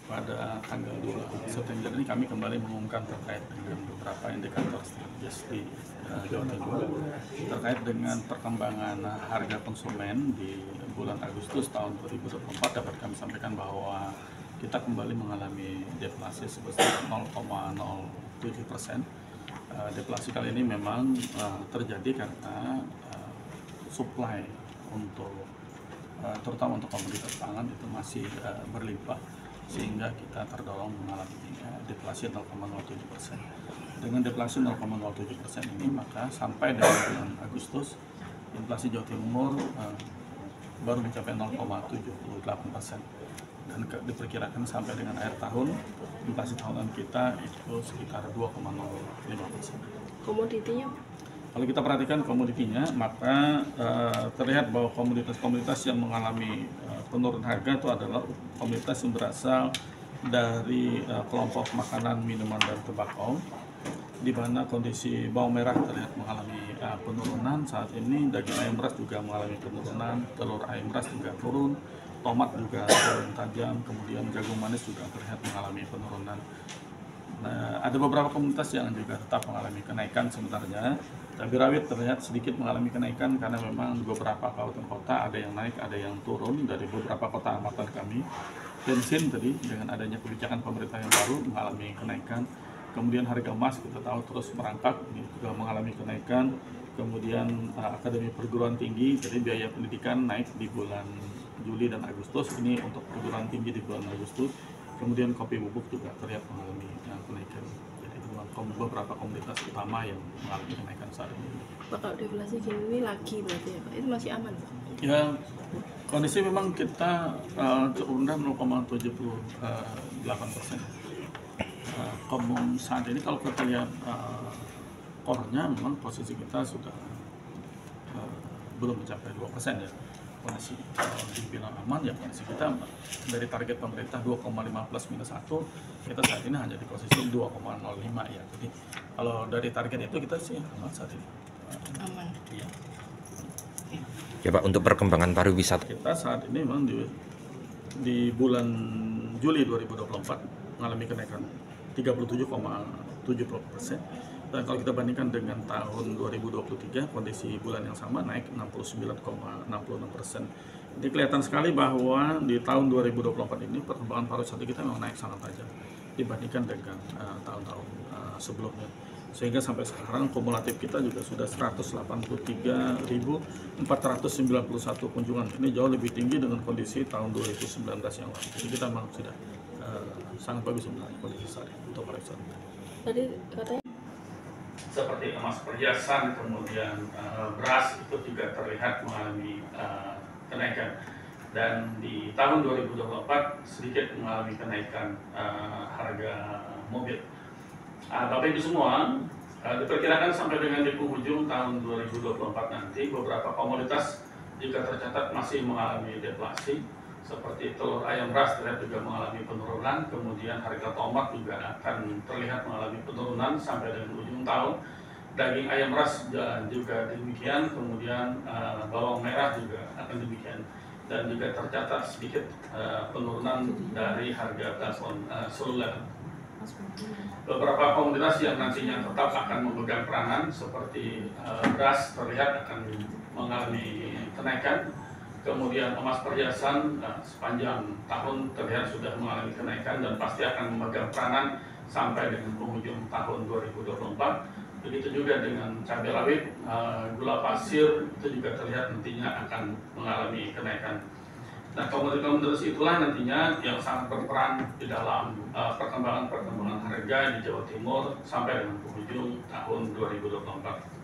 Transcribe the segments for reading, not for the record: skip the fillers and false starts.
pada tanggal 2 September ini kami kembali mengumumkan terkait dengan beberapa indikator strategis di Jawa Timur terkait dengan perkembangan harga konsumen di bulan Agustus tahun 2024. Dapat kami sampaikan bahwa kita kembali mengalami deflasi sebesar 0,07%. Deflasi kali ini memang terjadi karena supply untuk terutama untuk komoditas pangan itu masih berlimpah, sehingga kita terdorong mengalami deflasi 0,07%. Dengan deflasi 0,07% ini, maka sampai dengan bulan Agustus inflasi Jawa Timur baru mencapai 0,78%, dan diperkirakan sampai dengan akhir tahun inflasi tahunan kita itu sekitar 2,05%. Komoditinya? Kalau kita perhatikan komoditinya, maka terlihat bahwa komoditas-komoditas yang mengalami penurunan harga itu adalah komoditas yang berasal dari kelompok makanan, minuman, dan tembakau, di mana kondisi bawang merah terlihat mengalami penurunan saat ini, daging ayam ras juga mengalami penurunan, telur ayam ras juga turun, tomat juga turun tajam, kemudian jagung manis juga terlihat mengalami penurunan. Nah, ada beberapa komoditas yang juga tetap mengalami kenaikan sebenarnya. Cabai rawit terlihat sedikit mengalami kenaikan karena memang di beberapa kabupaten kota ada yang naik, ada yang turun dari beberapa kota amatan kami. Bensin tadi dengan adanya kebijakan pemerintah yang baru mengalami kenaikan. Kemudian harga emas kita tahu terus merangkak, ini juga mengalami kenaikan. Kemudian akademi perguruan tinggi, jadi biaya pendidikan naik di bulan Juli dan Agustus, ini untuk perguruan tinggi di bulan Agustus. Kemudian kopi bubuk juga terlihat mengalami kenaikan. Jadi itu beberapa komoditas utama yang mengalami kenaikan saat ini. Pak, kalau deflasi gini lagi berarti ya Pak, itu masih aman Pak? Ya, kondisi memang kita cukup rendah 0,78%. Saat ini kalau kita lihat core-nya, memang posisi kita sudah belum mencapai 2% ya. Kondisi dibilang aman ya, kondisi kita dari target pemerintah 2,5 plus minus 1, kita saat ini hanya di posisi 2,05 ya. Jadi kalau dari target itu kita sih aman saat ini. Aman. Iya. Ya Pak, untuk perkembangan pariwisata Kita saat ini memang di bulan Juli 2024 mengalami kenaikan 37,70%. Dan kalau kita bandingkan dengan tahun 2023, kondisi bulan yang sama naik 69,66%. Jadi kelihatan sekali bahwa di tahun 2024 ini perkembangan pariwisata kita memang naik sangat tajam dibandingkan dengan tahun-tahun sebelumnya. Sehingga sampai sekarang kumulatif kita juga sudah 183.491 kunjungan. Ini jauh lebih tinggi dengan kondisi tahun 2019 yang lalu. Jadi kita memang sudah sangat bagus sebenarnya kondisi saat ini untuk pariwisata. Tadi katanya Seperti emas perhiasan, kemudian beras itu juga terlihat mengalami kenaikan. Dan di tahun 2024 sedikit mengalami kenaikan harga mobil. Bapak Ibu semua, diperkirakan sampai dengan di penghujung tahun 2024 nanti beberapa komoditas jika tercatat masih mengalami deflasi, seperti telur ayam ras terlihat juga mengalami penurunan, kemudian harga tomat juga akan terlihat mengalami penurunan sampai dengan ujung tahun. Daging ayam ras juga demikian, kemudian bawang merah juga akan demikian, dan juga tercatat sedikit penurunan dari harga telepon seluler. Beberapa komoditas yang nantinya tetap akan memegang peranan seperti beras terlihat akan mengalami kenaikan. Kemudian emas perhiasan sepanjang tahun terlihat sudah mengalami kenaikan dan pasti akan memegang peranan sampai dengan penghujung tahun 2024. Begitu juga dengan cabai rawit, gula pasir itu juga terlihat nantinya akan mengalami kenaikan. Nah, komoditas itulah nantinya yang sangat berperan di dalam perkembangan harga di Jawa Timur sampai dengan penghujung tahun 2024.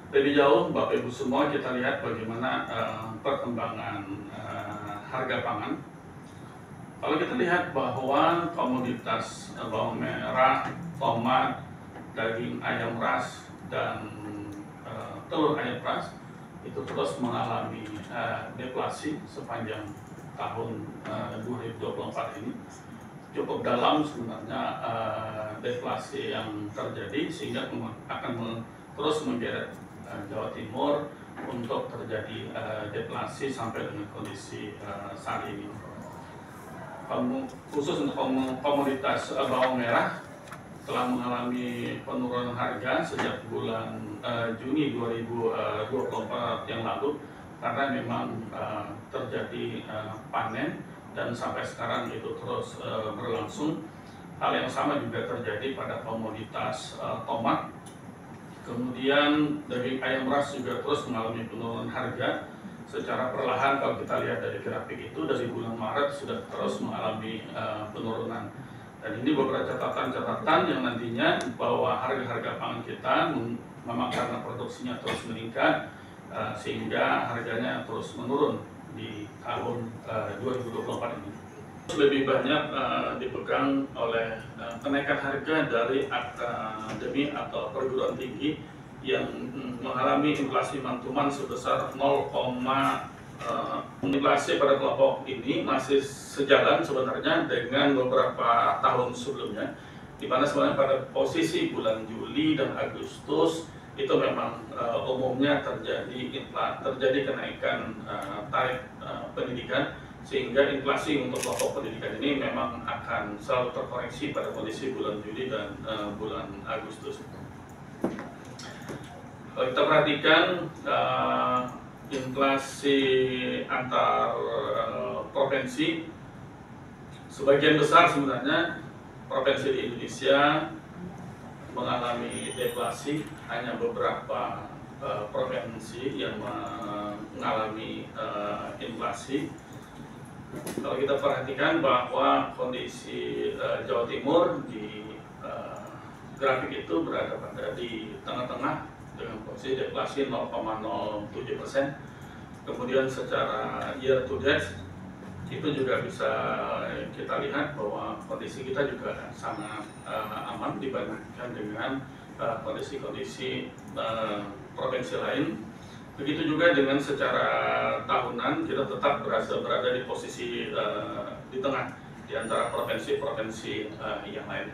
Lebih jauh, Bapak Ibu semua, kita lihat bagaimana perkembangan harga pangan. Kalau kita lihat bahwa komoditas bawang merah, tomat, daging ayam ras, dan telur ayam ras itu terus mengalami deflasi sepanjang tahun 2024 ini. Cukup dalam sebenarnya deflasi yang terjadi, sehingga akan terus menggeret Jawa Timur untuk terjadi deflasi sampai dengan kondisi saat ini. khusus untuk komoditas bawang merah telah mengalami penurunan harga sejak bulan Juni 2024 yang lalu, karena memang terjadi panen dan sampai sekarang itu terus berlangsung. Hal yang sama juga terjadi pada komoditas tomat. Kemudian daging ayam ras juga terus mengalami penurunan harga secara perlahan. Kalau kita lihat dari grafik itu, dari bulan Maret sudah terus mengalami penurunan. Dan ini beberapa catatan-catatan yang nantinya bahwa harga-harga pangan kita memang karena produksinya terus meningkat, sehingga harganya terus menurun di tahun 2024 ini. Lebih banyak dipegang oleh kenaikan harga dari akademi atau perguruan tinggi yang mengalami inflasi mantuman sebesar 0, inflasi pada kelompok ini masih sejalan sebenarnya dengan beberapa tahun sebelumnya, di mana sebenarnya pada posisi bulan Juli dan Agustus itu memang umumnya terjadi kenaikan tarif pendidikan, sehingga inflasi untuk kelompok pendidikan ini memang akan selalu terkoreksi pada kondisi bulan Juli dan bulan Agustus. Kalau kita perhatikan inflasi antar provinsi, sebagian besar sebenarnya provinsi di Indonesia mengalami deflasi, hanya beberapa provinsi yang mengalami inflasi. Kalau kita perhatikan bahwa kondisi Jawa Timur di grafik itu berada pada di tengah-tengah dengan posisi deflasi 0,07%. Kemudian secara year to date itu juga bisa kita lihat bahwa kondisi kita juga sangat aman dibandingkan dengan kondisi-kondisi provinsi lain. Begitu juga dengan secara tahunan kita tetap berada di posisi di tengah di antara provinsi-provinsi yang lain.